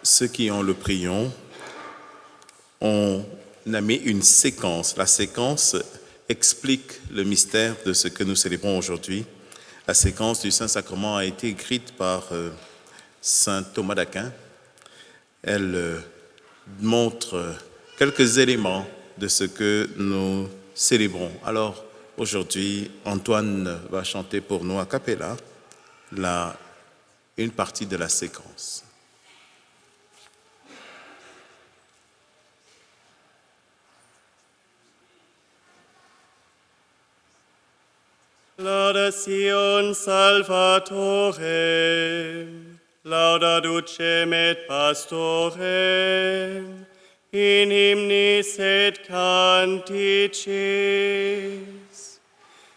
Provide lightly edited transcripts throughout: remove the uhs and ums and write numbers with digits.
ceux qui ont le prion, on a mis une séquence. La séquence explique le mystère de ce que nous célébrons aujourd'hui. La séquence du Saint-Sacrement a été écrite par saint Thomas d'Aquin. Elle montre quelques éléments de ce que nous célébrons. Alors, aujourd'hui, Antoine va chanter pour nous a cappella une partie de la séquence. Laudación Salvatorem, lauda ducem et pastorem, in hymnis et canticis.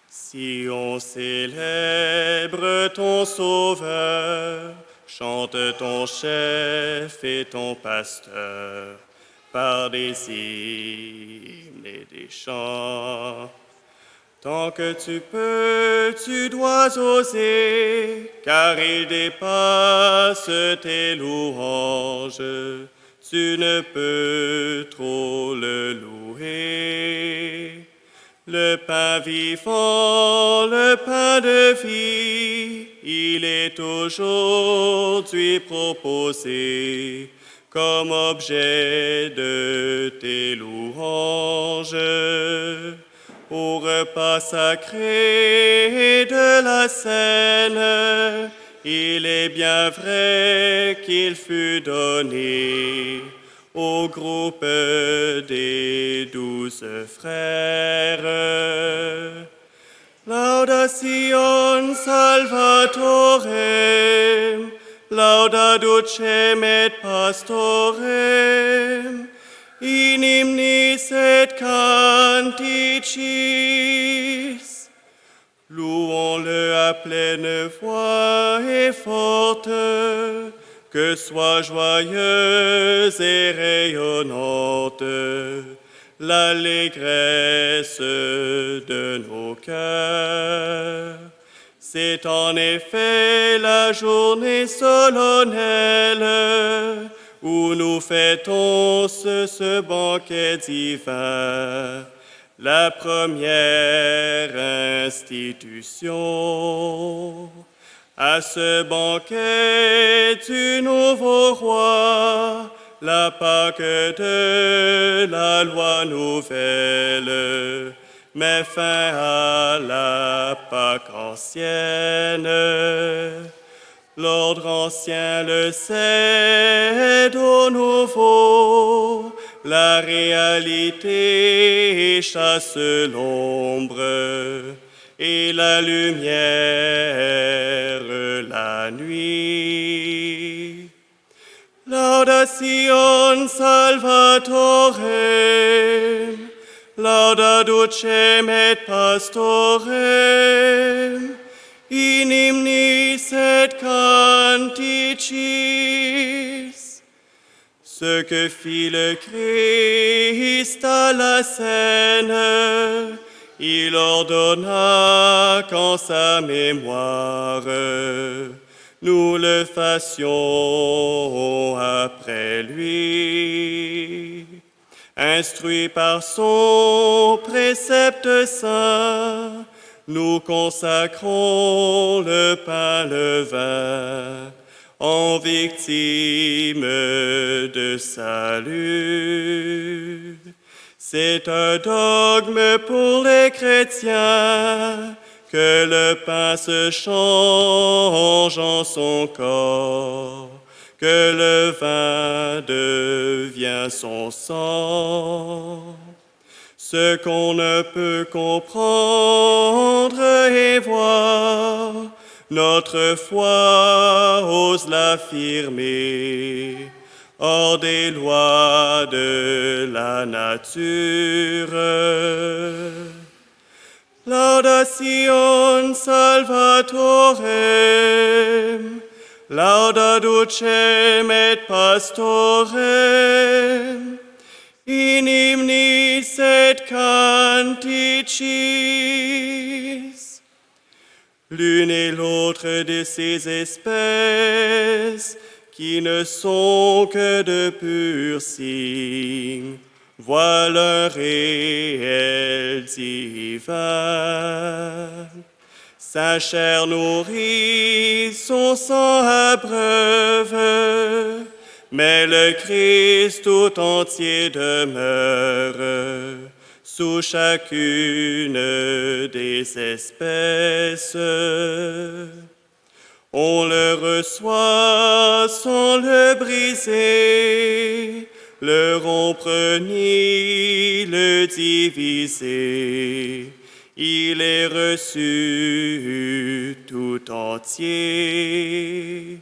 Si on célèbre ton Sauveur, chante ton chef et ton pasteur, par des hymnes et des chants. Tant que tu peux, tu dois oser, car il dépasse tes louanges. Tu ne peux trop le louer. Le pain vivant, le pain de vie, il est aujourd'hui proposé comme objet de tes louanges. Au repas sacré de la scène, il est bien vrai qu'il fut donné au groupe des 12 frères. Laudación Salvatorem, lauda ducem et pastorem, in hymnis et canticis. Louons-le à pleine voix et forte, que soit joyeuse et rayonnante l'allégresse de nos cœurs. C'est en effet la journée solennelle où nous fêtons ce banquet divin, la première institution. À ce banquet du nouveau roi, la Pâque de la loi nouvelle met fin à la Pâque ancienne. L'ordre ancien le cède au nouveau, la réalité chasse l'ombre et la lumière la nuit. Laudación Salvatorem, lauda ducem et pastorem, in hymnis et canticis. Ce que fit le Christ à la scène, il ordonna qu'en sa mémoire, nous le fassions après lui. Instruits par son précepte saint, nous consacrons le pain, le vin, en victime de salut. C'est un dogme pour les chrétiens que le pain se change en son corps, que le vin devient son sang. Ce qu'on ne peut comprendre et voir, notre foi ose l'affirmer, hors des lois de la nature. Laudación Salvatorem, lauda ducem et pastorem, in hymnis et canticis. L'une et l'autre de ces espèces qui ne sont que de purs signes, voile un réel divin. Sa chair nourrit, son sang abreuve, mais le Christ tout entier demeure sous chacune des espèces. On le reçoit sans le briser, le rompre ni le diviser. Il est reçu tout entier.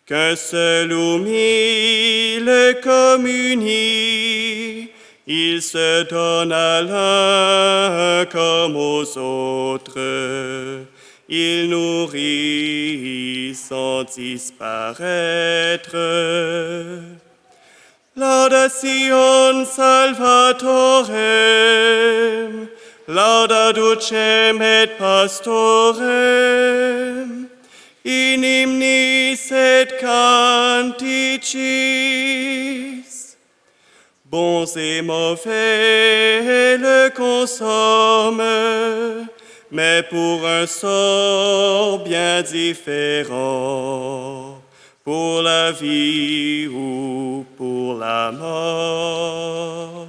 Qu'un seul ou mille communie, il se donne à l'un comme aux autres. Il nourrit sans disparaître. Laudación Salvatorem, lauda ducem et pastorem, in hymnis et canticis. Bons et mauvais le consomment, mais pour un sort bien différent, pour la vie ou pour la mort.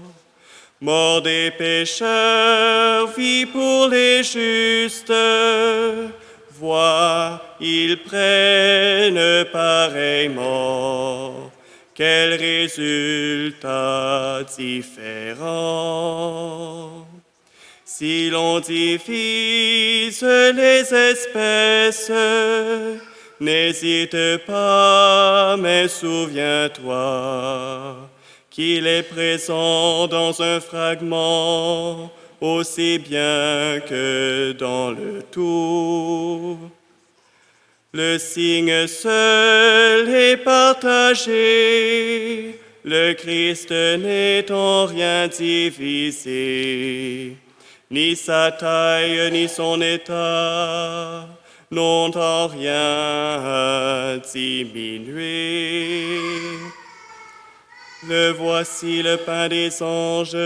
Mort des pécheurs, vie pour les justes, vois, ils prennent pareillement. Quel résultat différent! Si l'on divise les espèces, n'hésite pas, mais souviens-toi qu'il est présent dans un fragment aussi bien que dans le tout. Le signe seul est partagé, le Christ n'est en rien divisé, ni sa taille ni son état n'ont en rien diminué. Le voici le pain des anges,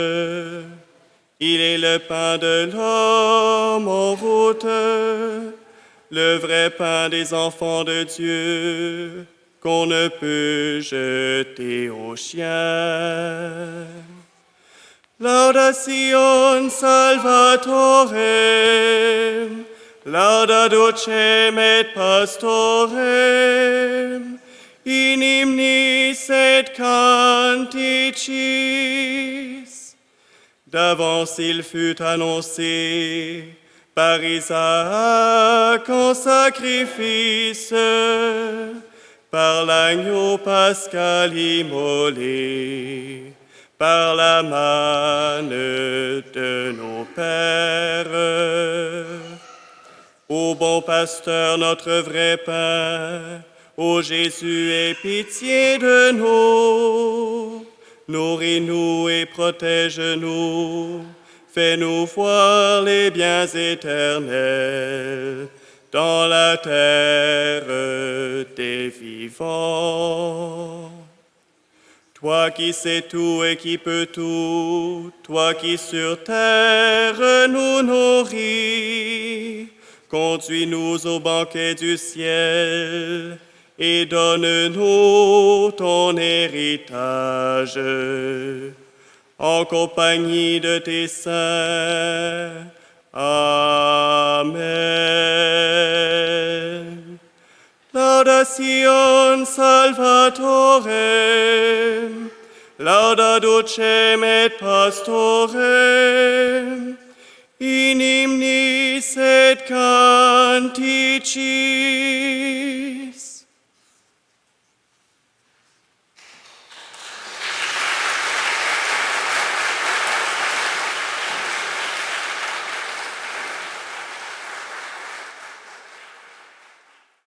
il est le pain de l'homme en route, le vrai pain des enfants de Dieu qu'on ne peut jeter aux chiens. Laudación Salvatorem, lauda ducem et pastorem, in hymnis et canticis. D'avance il fut annoncé par Isaac en sacrifice, par l'agneau pascal immolé, par la manne de nos pères. Ô bon pasteur, notre vrai pain, ô Jésus, aie pitié de nous. Nourris-nous et protège-nous. Fais-nous voir les biens éternels dans la terre des vivants. Toi qui sais tout et qui peux tout, toi qui sur terre nous nourris, conduis-nous au banquet du ciel et donne-nous ton héritage en compagnie de tes saints. Amen. Laudación Salvatorem, lauda ducem et pastorem, in hymnis et canticis.